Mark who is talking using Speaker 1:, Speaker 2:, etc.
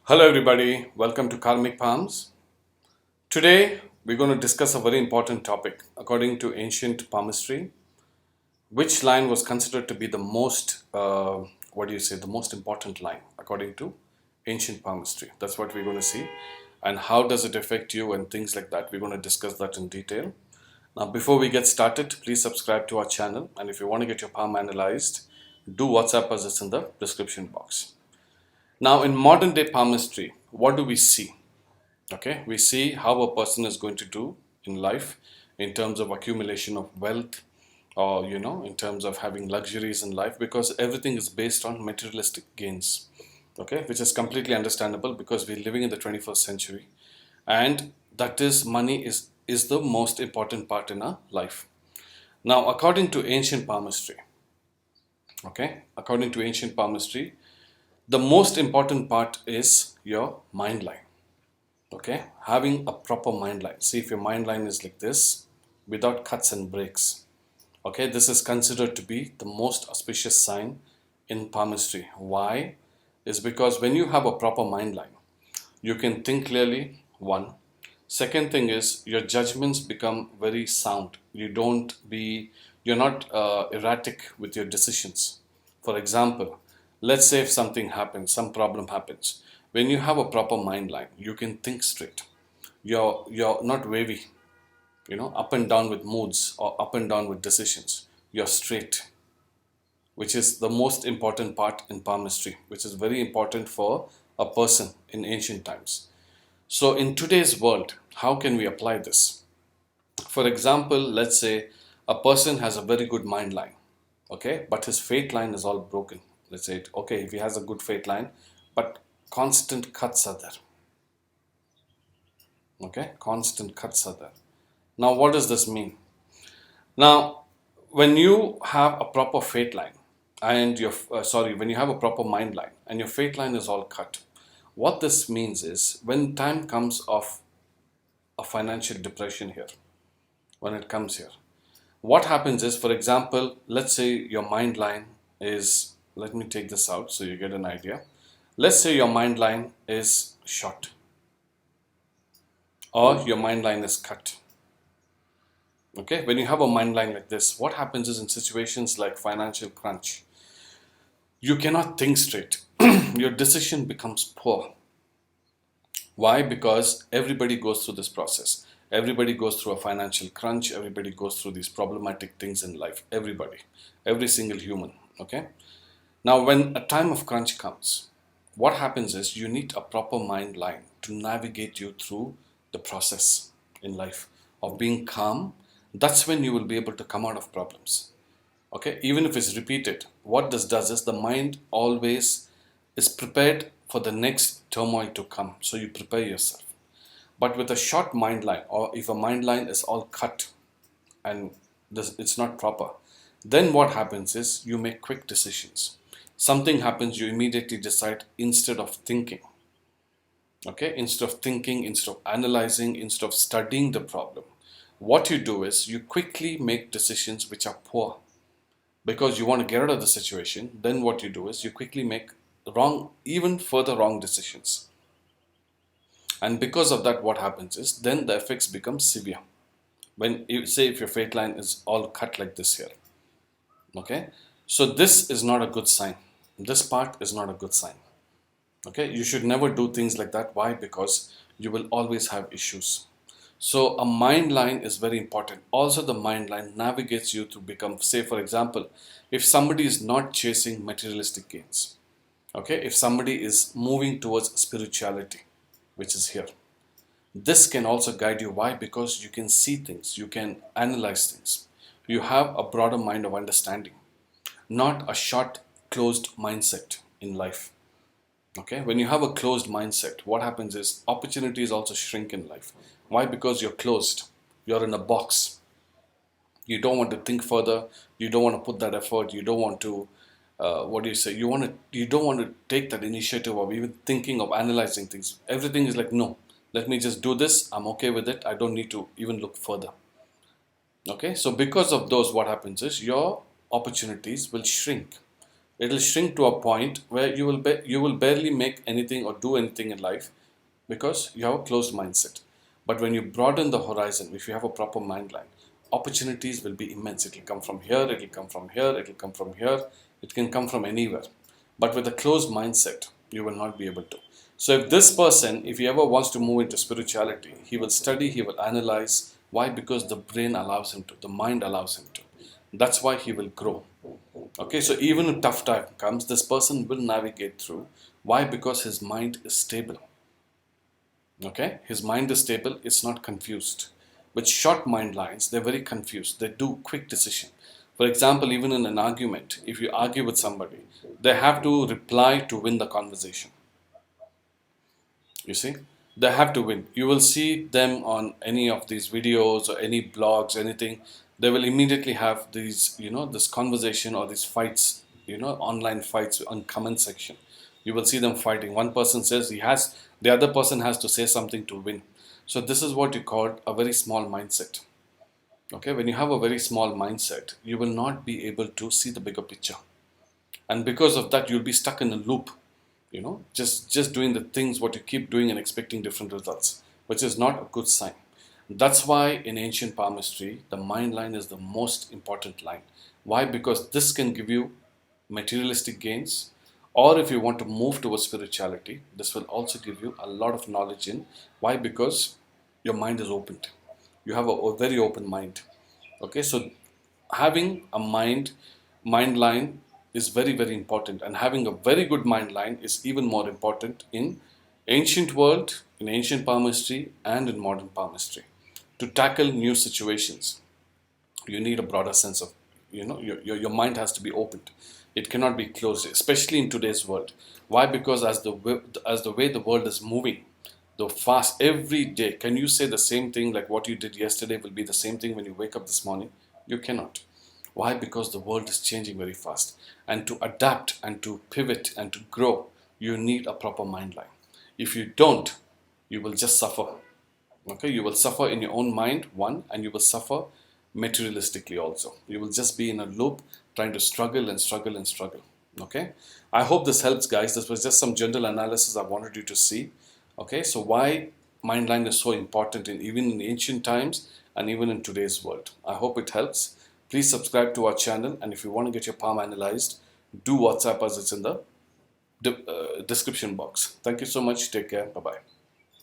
Speaker 1: Hello everybody, welcome to Karmic Palms. Today we're going to discuss a very important topic. According to ancient palmistry, which line was considered to be the most, the most important line according to ancient palmistry? That's what we're going to see. And how does it affect you and things like that. We're going to discuss that in detail. Now, before we get started, please subscribe to our channel. And if you want to get your palm analyzed, do WhatsApp us, it's in the description box. Now, in modern day palmistry, what do we see? Okay, we see how a person is going to do in life in terms of accumulation of wealth, or in terms of having luxuries in life, because everything is based on materialistic gains. Okay, which is completely understandable because we're living in the 21st century, and that is money is the most important part in our life. Now, according to ancient palmistry, the most important part is your mind line. Okay, having a proper mind line. See, if your mind line is like this without cuts and breaks, okay, this is considered to be the most auspicious sign in palmistry. Why? Is because when you have a proper mind line, you can think clearly. One. Second thing is your judgments become very sound. You're not erratic with your decisions. For example, let's say if something happens, some problem happens. When you have a proper mind line, you can think straight. You're not wavy, up and down with moods or up and down with decisions. You're straight, which is the most important part in palmistry, which is very important for a person in ancient times. So in today's world, how can we apply this? For example, let's say a person has a very good mind line, okay, but his fate line is all broken. Let's say, okay, if he has a good fate line, but constant cuts are there. Okay, constant cuts are there. Now, what does this mean? Now, when you have a proper fate line and when you have a proper mind line and your fate line is all cut, what this means is when time comes of a financial depression here, when it comes here, what happens is, for example, let's say your mind line is, let me take this out so you get an idea. Let's say your mind line is short or your mind line is cut. Okay, when you have a mind line like this, what happens is in situations like financial crunch, you cannot think straight. Your decision becomes poor. Why? Because everybody goes through this process. Everybody goes through a financial crunch. Everybody goes through these problematic things in life. Everybody, every single human. Okay. Now, when a time of crunch comes, what happens is you need a proper mind line to navigate you through the process in life of being calm. That's when you will be able to come out of problems. Okay, even if it's repeated, what this does is the mind always is prepared for the next turmoil to come. So you prepare yourself. But with a short mind line, or if a mind line is all cut and it's not proper, then what happens is you make quick decisions. Something happens, you immediately decide instead of thinking. Okay, instead of thinking, instead of analyzing, instead of studying the problem, what you do is you quickly make decisions which are poor because you want to get out of the situation. Then what you do is you quickly make wrong, even further wrong decisions. And because of that, what happens is then the effects become severe. When you say if your fate line is all cut like this here, okay, so this is not a good sign. This part is not a good sign. Okay, you should never do things like that. Why? Because you will always have issues. So a mind line is very important. Also, the mind line navigates you to become, say, for example, if somebody is not chasing materialistic gains, okay, if somebody is moving towards spirituality, which is here, this can also guide you. Why? Because you can see things, you can analyze things, you have a broader mind of understanding, not a short, closed mindset in life. Okay, when you have a closed mindset, what happens is opportunities also shrink in life. Why? Because you're closed, you're in a box. You don't want to think further, you don't want to put that effort, you don't want to you don't want to take that initiative of even thinking of analyzing things. Everything is like, no, let me just do this, I'm okay with it, I don't need to even look further. Okay, so because of those, what happens is your opportunities will shrink. It'll shrink to a point where you will barely make anything or do anything in life because you have a closed mindset. But when you broaden the horizon, if you have a proper mind line, opportunities will be immense. It will come from here, it will come from here, it will come from here, it can come from anywhere. But with a closed mindset, you will not be able to. So if this person, if he ever wants to move into spirituality, he will study, he will analyze. Why? Because the brain allows him to, the mind allows him to. That's why he will grow. Okay, so even if tough time comes, this person will navigate through. Why? Because his mind is stable. Okay, his mind is stable, it's not confused. With short mind lines, they're very confused. They do quick decision. For example, even in an argument, if you argue with somebody, they have to reply to win the conversation. You see, they have to win. You will see them on any of these videos or any blogs, anything. They will immediately have these, this conversation or these fights, online fights on comment section. You will see them fighting. One person says the other person has to say something to win. So this is what you call a very small mindset. Okay, when you have a very small mindset, you will not be able to see the bigger picture, and because of that, you'll be stuck in a loop. Just doing the things what you keep doing and expecting different results, which is not a good sign. That's why in ancient palmistry, the mind line is the most important line. Why? Because this can give you materialistic gains, or if you want to move towards spirituality, this will also give you a lot of knowledge in. Why? Because your mind is opened. You have a very open mind. Okay, so having a mind line is very, very important, and having a very good mind line is even more important in ancient world, in ancient palmistry, and in modern palmistry. To tackle new situations, you need a broader sense of, your mind has to be opened. It cannot be closed, especially in today's world. Why? Because as the way the world is moving, the fast every day, can you say the same thing like what you did yesterday will be the same thing when you wake up this morning? You cannot. Why? Because the world is changing very fast, and to adapt and to pivot and to grow, you need a proper mind line. If you don't, you will just suffer. Okay, you will suffer in your own mind, one, and you will suffer materialistically also. You will just be in a loop trying to struggle and struggle and struggle. Okay, I hope this helps, guys. This was just some general analysis I wanted you to see. Okay, so why mind line is so important even in ancient times and even in today's world. I hope it helps. Please subscribe to our channel, and if you want to get your palm analyzed, do WhatsApp us. It's in the description box. Thank you so much. Take care. Bye bye.